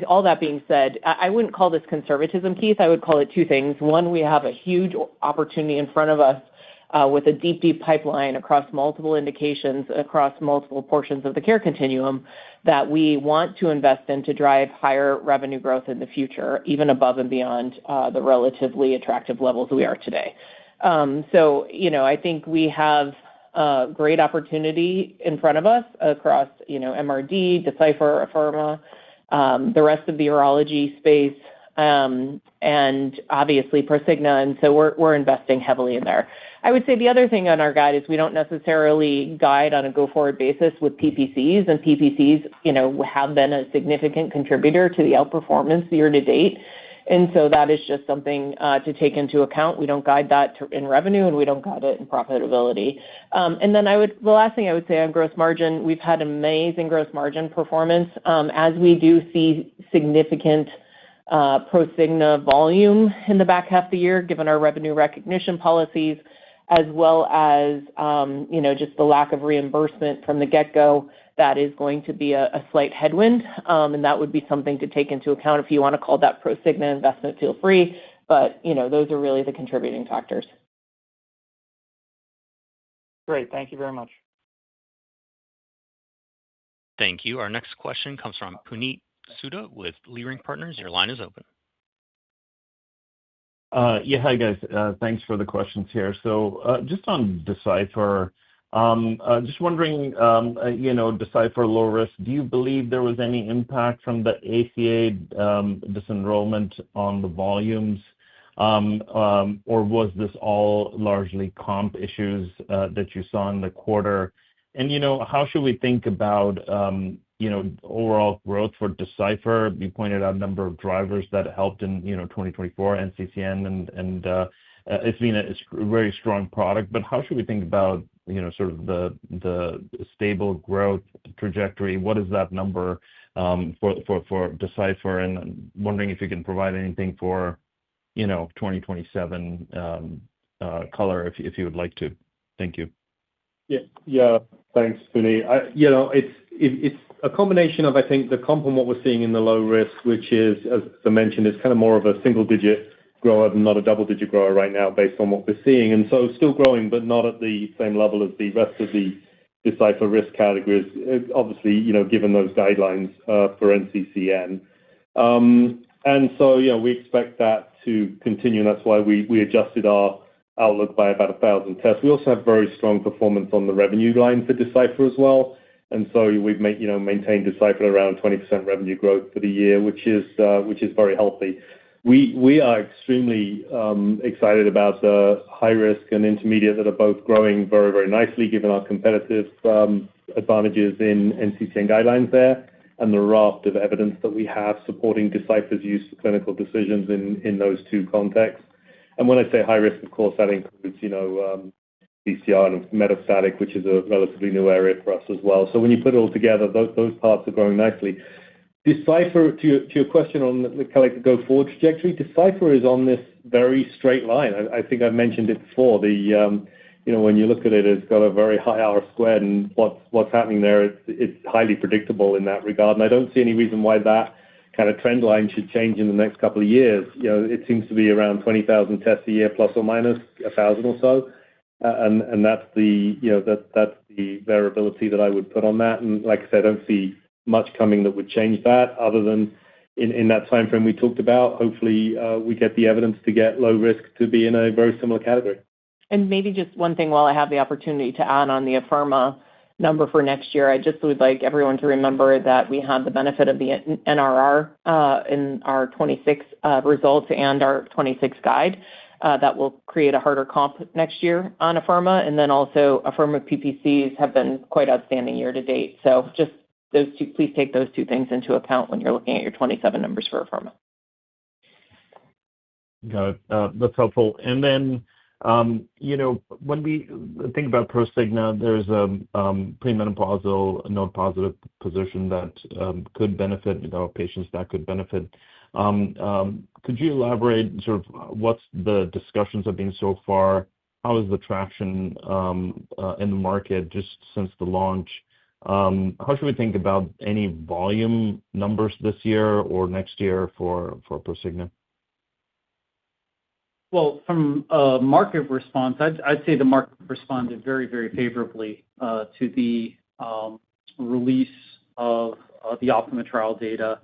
All that being said, I wouldn't call this conservatism, Keith. I would call it two things. One, we have a huge opportunity in front of us with a deep pipeline across multiple indications, across multiple portions of the care continuum that we want to invest in to drive higher revenue growth in the future, even above and beyond the relatively attractive levels we are today. So, I think we have great opportunity in front of us across, MRD, Decipher, Afirma, the rest of the urology space, and obviously Prosigna, and so we're investing heavily in there. I would say the other thing on our guide is we don't necessarily guide on a go-forward basis with PPCs, and PPCs, have been a significant contributor to the outperformance year to date, and so that is just something to take into account. We don't guide that in revenue, and we don't guide it in profitability. And then the last thing I would say on gross margin, we've had amazing gross margin performance as we do see significant Prosigna volume in the back half of the year, given our revenue recognition policies, as well as, just the lack of reimbursement from the get-go. That is going to be a slight headwind, and that would be something to take into account. If you want to call that Prosigna investment, feel free, but, those are really the contributing factors. Great. Thank you very much. Thank you. Our next question comes from Puneet Souda with Leerink Partners. Your line is open. Yeah, hi guys. Thanks for the questions here. So just on Decipher, just wondering, Decipher low risk, do you believe there was any impact from the ACA disenrollment on the volumes, or was this all largely comp issues that you saw in the quarter? And, how should we think about, overall growth for Decipher? You pointed out a number of drivers that helped in, 2024, NCCN, and it's been a very strong product, but how should we think about, sort of the stable growth trajectory? What is that number for Decipher? And I'm wondering if you can provide anything for, 2027 color if you would like to. Thank you. Yeah. Thanks, Puneet. It's a combination of, I think, the comp and what we're seeing in the low risk, which is, as I mentioned, is kind of more of a single-digit grower than not a double-digit grower right now based on what we're seeing. And so still growing, but not at the same level as the rest of the Decipher risk categories, obviously, given those guidelines for NCCN. And so, we expect that to continue, and that's why we adjusted our outlook by about 1,000 tests. We also have very strong performance on the revenue line for Decipher as well. And so we've maintained Decipher around 20% revenue growth for the year, which is very healthy. We are extremely excited about the high risk and intermediate that are both growing very, very nicely, given our competitive advantages in NCCN guidelines there and the raft of evidence that we have supporting Decipher's use for clinical decisions in those two contexts. And when I say high risk, of course, that includes, PCR and metastatic, which is a relatively new area for us as well. So when you put it all together, those parts are growing nicely. Decipher, to your question on the kind of go-forward trajectory, Decipher is on this very straight line. I think I've mentioned it before. When you look at it, it's got a very high R-squared, and what's happening there, it's highly predictable in that regard. And I don't see any reason why that kind of trend line should change in the next couple of years. It seems to be around 20,000 tests a year, plus or minus 1,000 or so. And that's the variability that I would put on that. And like I said, I don't see much coming that would change that other than in that time frame we talked about. Hopefully, we get the evidence to get low risk to be in a very similar category. And maybe just one thing while I have the opportunity to add on the Afirma number for next year, I just would like everyone to remember that we have the benefit of the NRR in our 26 results and our 26 guide that will create a harder comp next year on Afirma. And then also Afirma PPCs have been quite outstanding year to date. So just those two, please take those two things into account when you're looking at your 27 numbers for Afirma. Got it. That's helpful. And then, when we think about Prosigna, there's a premenopausal node-positive position that could benefit, patients that could benefit. Could you elaborate sort of what's the discussions have been so far? How is the traction in the market just since the launch? How should we think about any volume numbers this year or next year for Prosigna? Well, from a market response, I'd say the market responded very, very favorably to the release of the Optima trial data.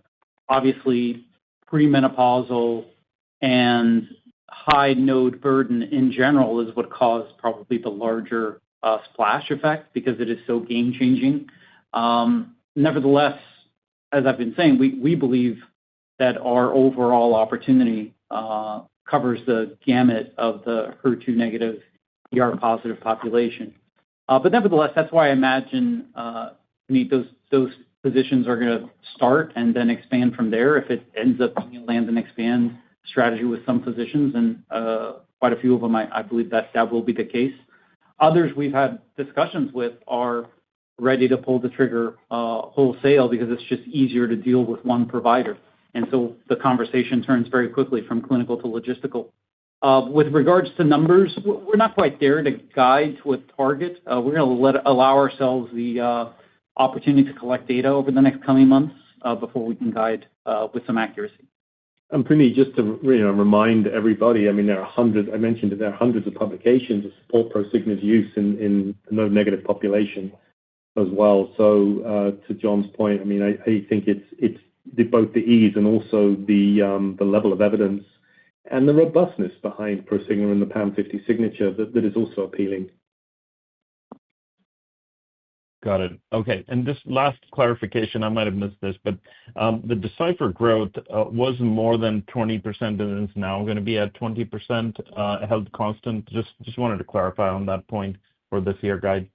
Obviously, premenopausal and high node burden in general is what caused probably the larger splash effect because it is so game-changing. Nevertheless, as I've been saying, we believe that our overall opportunity covers the gamut of the HER2 negative, ER positive population. But nevertheless, that's why I imagine those positions are going to start and then expand from there. If it ends up being a land and expand strategy with some physicians, and quite a few of them, I believe that will be the case. Others we've had discussions with are ready to pull the trigger wholesale because it's just easier to deal with one provider. And so the conversation turns very quickly from clinical to logistical. With regards to numbers, we're not quite there to guide to a target. We're going to allow ourselves the opportunity to collect data over the next coming months before we can guide with some accuracy. And Puneet, just to remind everybody, I mean, there are hundreds of publications that support Prosigna's use in the node-negative population as well. So to John's point, I mean, I think it's both the ease and also the level of evidence and the robustness behind Prosigna and the PAM50 signature that is also appealing. Got it. Okay. And this last clarification, I might have missed this, but the Decipher growth was more than 20% and is now going to be at 20% held constant. Just wanted to clarify on that point for this year guide.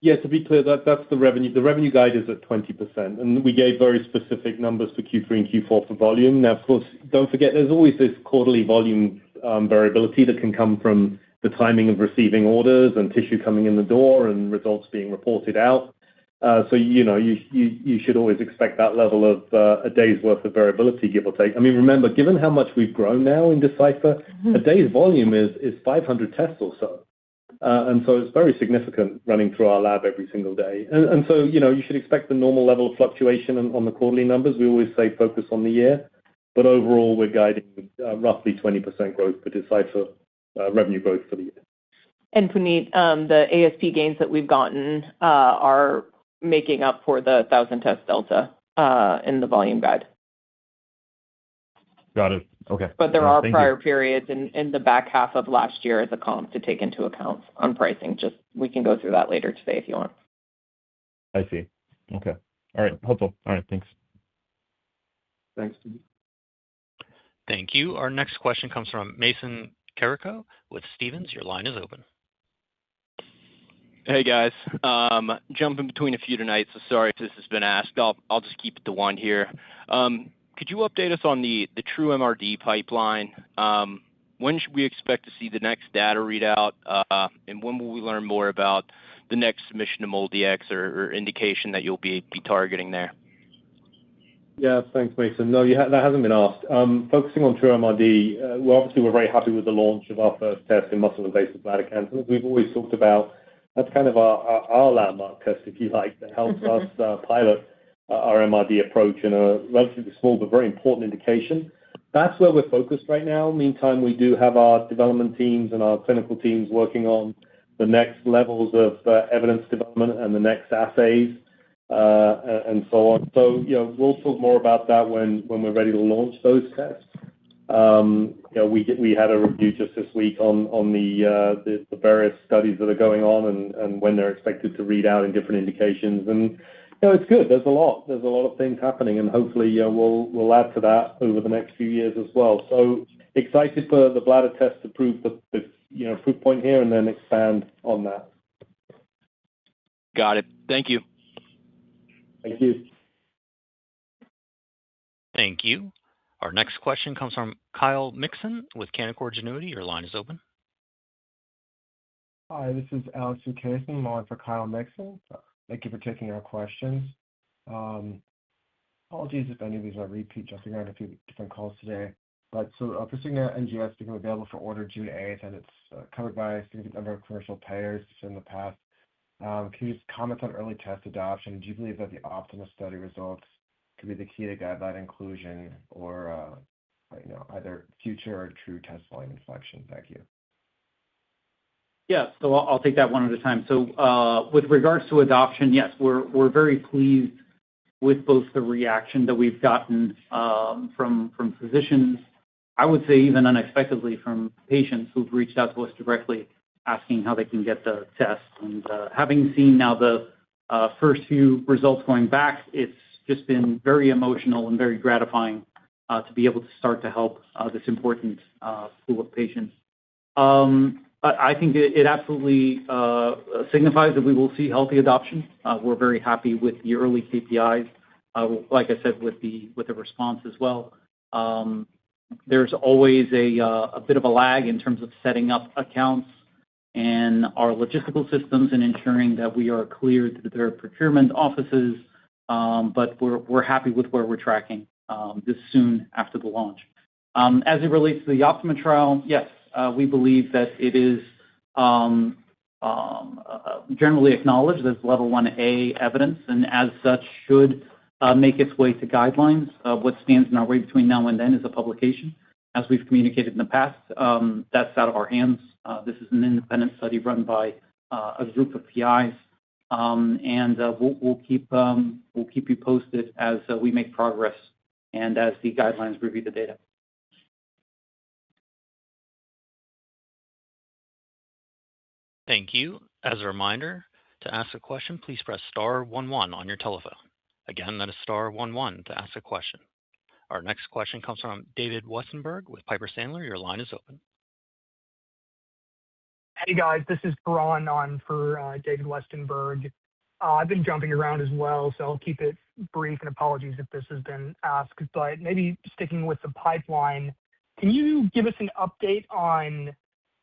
Yeah, to be clear, that's the revenue. The revenue guide is at 20%, and we gave very specific numbers for Q3 and Q4 for volume. Now, of course, don't forget, there's always this quarterly volume variability that can come from the timing of receiving orders and tissue coming in the door and results being reported out. So, you should always expect that level of a day's worth of variability, give or take. I mean, remember, given how much we've grown now in Decipher, a day's volume is 500 tests or so. And so it's very significant running through our lab every single day. And so, you should expect the normal level of fluctuation on the quarterly numbers. We always say focus on the year. But overall, we're guiding roughly 20% growth for Decipher revenue growth for the year. And Puneet, the ASP gains that we've gotten are making up for the 1,000 test delta in the volume guide. Got it. Okay. But there are prior periods in the back half of last year as a comp to take into account on pricing. Just we can go through that later today if you want. I see. Okay. All right. Helpful. All right. Thanks. Thanks. Thank you. Our next question comes from Mason Carrico with Stephens. Your line is open. Hey, guys. Jumping between a few tonight, so sorry if this has been asked. I'll just keep it to one here. Could you update us on the True MRD pipeline? When should we expect to see the next data readout? And when will we learn more about the next submission to MolDX or indication that you'll be targeting there? Yeah, thanks, Mason. No, that hasn't been asked. Focusing on True MRD, we're very happy with the launch of our first test in muscle-invasive bladder cancer. As we've always talked about, that's kind of our landmark test, if you like, that helps us pilot our MRD approach in a relatively small but very important indication. That's where we're focused right now. Meantime, we do have our development teams and our clinical teams working on the next levels of evidence development and the next assays and so on. So, we'll talk more about that when we're ready to launch those tests. We had a review just this week on the various studies that are going on and when they're expected to read out in different indications. And it's good. There's a lot of things happening, and hopefully we'll add to that over the next few years as well. So excited for the bladder test to prove the proof point here and then expand on that. Got it. Thank you. Thank you. Thank you. Our next question comes from Kyle Mikson with Canaccord Genuity. Your line is open. Hi, this is Alex Vukasin. I'm on for Kyle Mikson. Thank you for taking our questions. Apologies if any of these are repeat, jumping around a few different calls today. But so Prosigna NGS became available for order June 8th, and it's covered by a significant number of commercial payers in the past. Can you just comment on early test adoption? Do you believe that the Optimus study results could be the key to guideline inclusion or either future or true test volume inflection? Thank you. Yeah, so I'll take that one at a time. So with regards to adoption, yes, we're very pleased with both the reaction that we've gotten from physicians, I would say even unexpectedly from patients who've reached out to us directly asking how they can get the test. And having seen now the first few results going back, it's just been very emotional and very gratifying to be able to start to help this important pool of patients. I think it absolutely signifies that we will see healthy adoption. We're very happy with the early KPIs, like I said, with the response as well. There's always a bit of a lag in terms of setting up accounts and our logistical systems and ensuring that we are cleared to their procurement offices, but we're happy with where we're tracking this soon after the launch. As it relates to the Optima trial, yes, we believe that it is generally acknowledged as level 1A evidence, and as such should make its way to guidelines. What stands in our way between now and then is a publication. As we've communicated in the past, that's out of our hands. This is an independent study run by a group of PIs, and we'll keep you posted as we make progress and as the guidelines review the data. Thank you. As a reminder, to ask a question, please press star 11 on your telephone. Again, that is star 11 to ask a question. Our next question comes from David Westenberg with Piper Sandler. Your line is open. Hey, guys. This is Karan on for David Westenberg. I've been jumping around as well, so I'll keep it brief, and apologies if this has been asked. But maybe sticking with the pipeline, can you give us an update on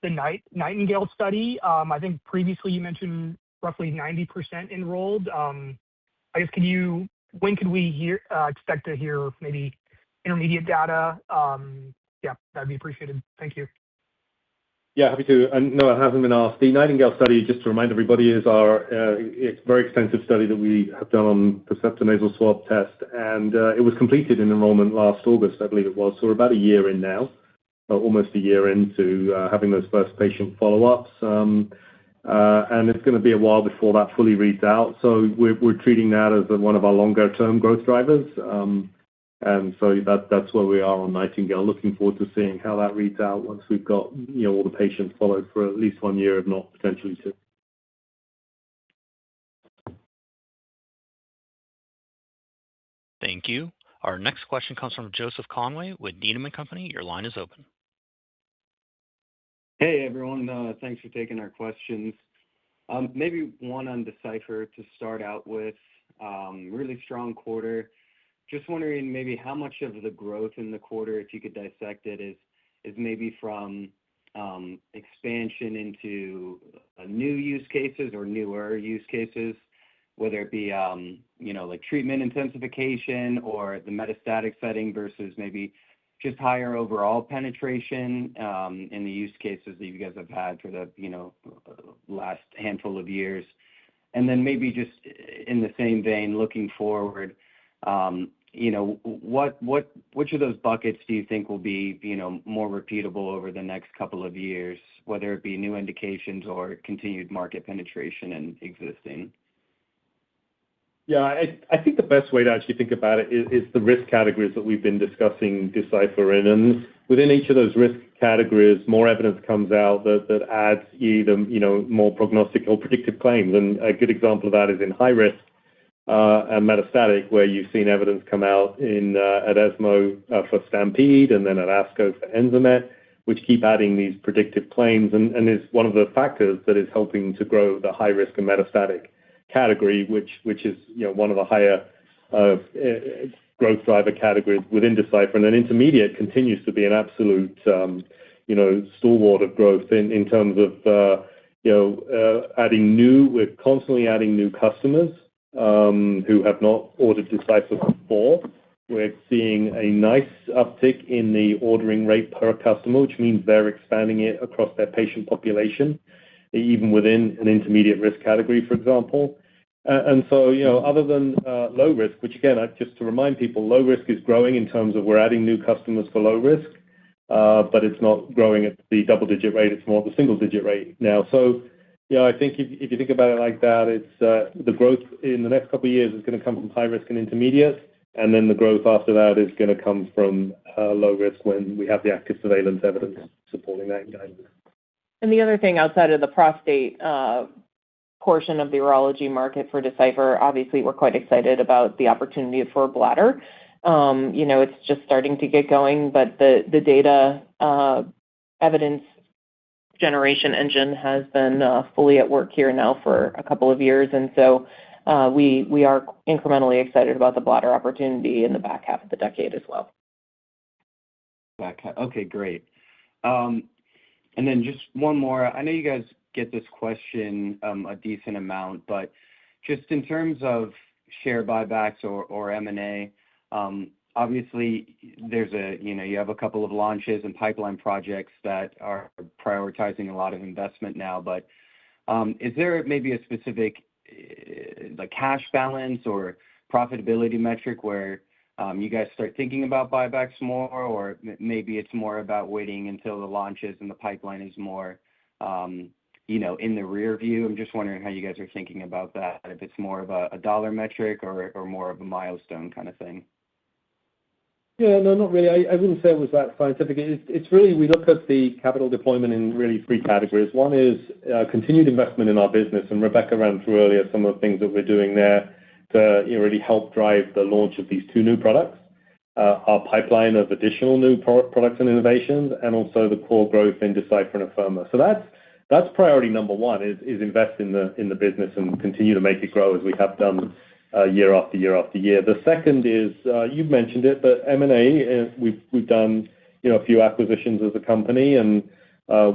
the Nightingale study? I think previously you mentioned roughly 90% enrolled. I guess when could we expect to hear maybe intermediate data? Yeah, that'd be appreciated. Thank you. Yeah, happy to. And no, it hasn't been asked. The Nightingale study, just to remind everybody, is our it's a very extensive study that we have done on Percepta nasal swab test, and it was completed in enrollment last August, I believe it was. So we're about a year in now, almost a year into having those first patient follow-ups. And it's going to be a while before that fully reads out. So we're treating that as one of our longer-term growth drivers. And so that's where we are on Nightingale. Looking forward to seeing how that reads out once we've got all the patients followed for at least 1 year, if not potentially 2. Thank you. Our next question comes from Joseph Conway with Needham & Company. Your line is open. Hey, everyone. Thanks for taking our questions. Maybe one on Decipher to start out with. Really strong quarter. Just wondering maybe how much of the growth in the quarter, if you could dissect it, is maybe from expansion into new use cases or newer use cases, whether it be like treatment intensification or the metastatic setting versus maybe just higher overall penetration in the use cases that you guys have had for the last handful of years. And then maybe just in the same vein, looking forward, which of those buckets do you think will be more repeatable over the next couple of years, whether it be new indications or continued market penetration and existing? Yeah, I think the best way to actually think about it is the risk categories that we've been discussing Decipher in. And within each of those risk categories, more evidence comes out that adds either more prognostic or predictive claims. And a good example of that is in high risk and metastatic, where you've seen evidence come out at ESMO for Stampede and then at ASCO for Enzamet, which keep adding these predictive claims and is one of the factors that is helping to grow the high risk and metastatic category, which is one of the higher growth driver categories within Decipher. And then intermediate continues to be an absolute stalwart of growth in terms of we're constantly adding new customers who have not ordered Decipher before. We're seeing a nice uptick in the ordering rate per customer, which means they're expanding it across their patient population, even within an intermediate risk category, for example. And so, other than low risk, which again, just to remind people, low risk is growing in terms of we're adding new customers for low risk, but it's not growing at the double-digit rate. It's more the single-digit rate now. So, I think if you think about it like that, it's the growth in the next couple of years is going to come from high risk and intermediate, and then the growth after that is going to come from low risk when we have the active surveillance evidence supporting that in guidance. And the other thing outside of the prostate portion of the urology market for Decipher, obviously we're quite excited about the opportunity for bladder. It's just starting to get going, but the data evidence generation engine has been fully at work here now for a couple of years. And so we are incrementally excited about the bladder opportunity in the back half of the decade as well. Okay, great. And then just one more. I know you guys get this question a decent amount, but just in terms of share buybacks or M&A, obviously there's you have a couple of launches and pipeline projects that are prioritizing a lot of investment now, but is there maybe a specific like cash balance or profitability metric where you guys start thinking about buybacks more, or maybe it's more about waiting until the launches and the pipeline is more in the rear view? I'm just wondering how you guys are thinking about that, if it's more of a dollar metric or more of a milestone kind of thing. Yeah, no, not really. I wouldn't say it was that scientific. It's really, we look at the capital deployment in really 3 categories. One is continued investment in our business, and Rebecca ran through earlier some of the things that we're doing there to really help drive the launch of these 2 new products, our pipeline of additional new products and innovations, and also the core growth in Decipher and Afirma. So that's priority number 1 is invest in the business and continue to make it grow as we have done year after year after year. The second is, you've mentioned it, but M&A, we've done a few acquisitions as a company, and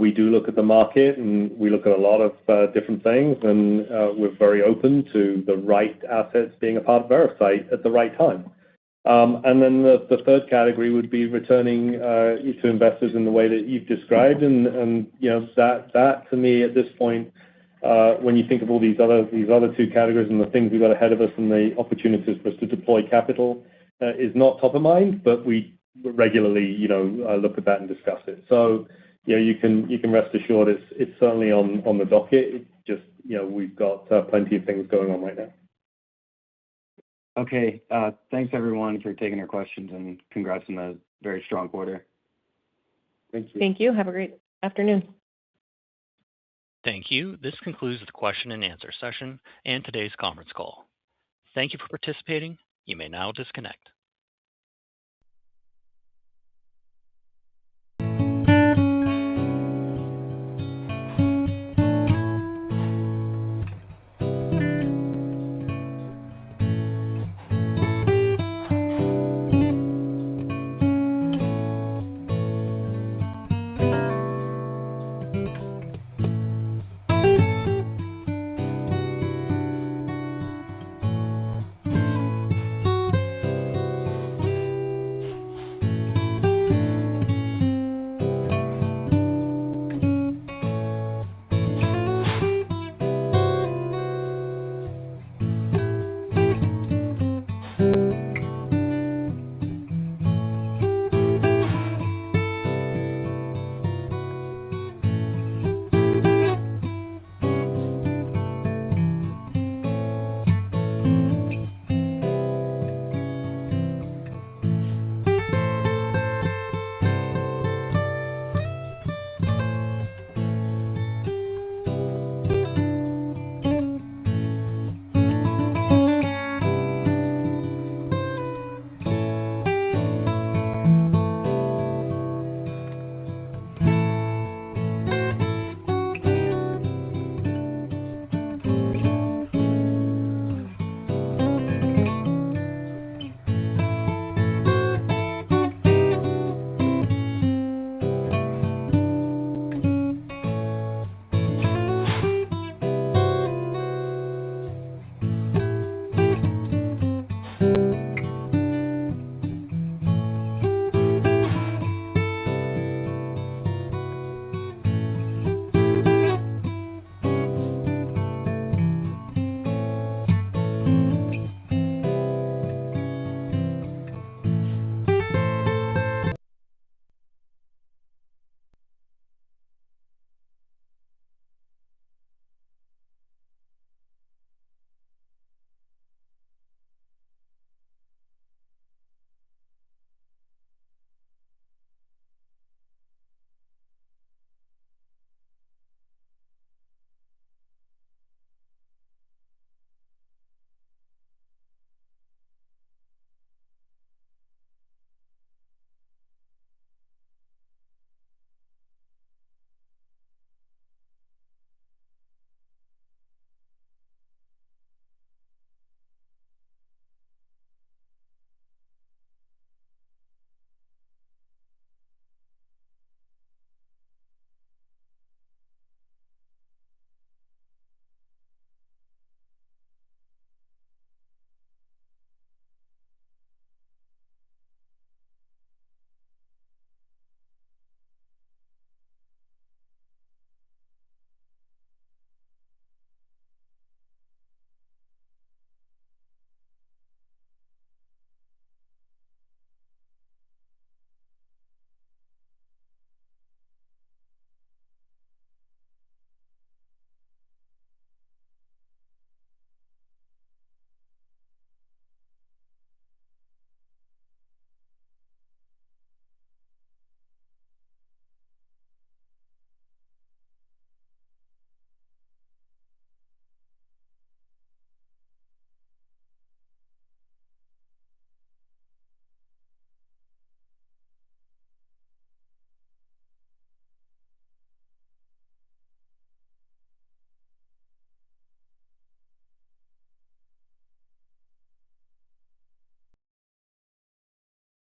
we do look at the market, and we look at a lot of different things, and we're very open to the right assets being a part of Veracyte at the right time. And then the third category would be returning to investors in the way that you've described. And that to me at this point, when you think of all these other two categories and the things we've got ahead of us and the opportunities for us to deploy capital, is not top of mind, but we regularly look at that and discuss it. So you can rest assured it's certainly on the docket. It's just we've got plenty of things going on right now. Okay. Thanks, everyone, for taking our questions, and congrats on a very strong quarter. Thank you. Thank you. Have a great afternoon. Thank you. This concludes the question and answer session and today's conference call. Thank you for participating. You may now disconnect.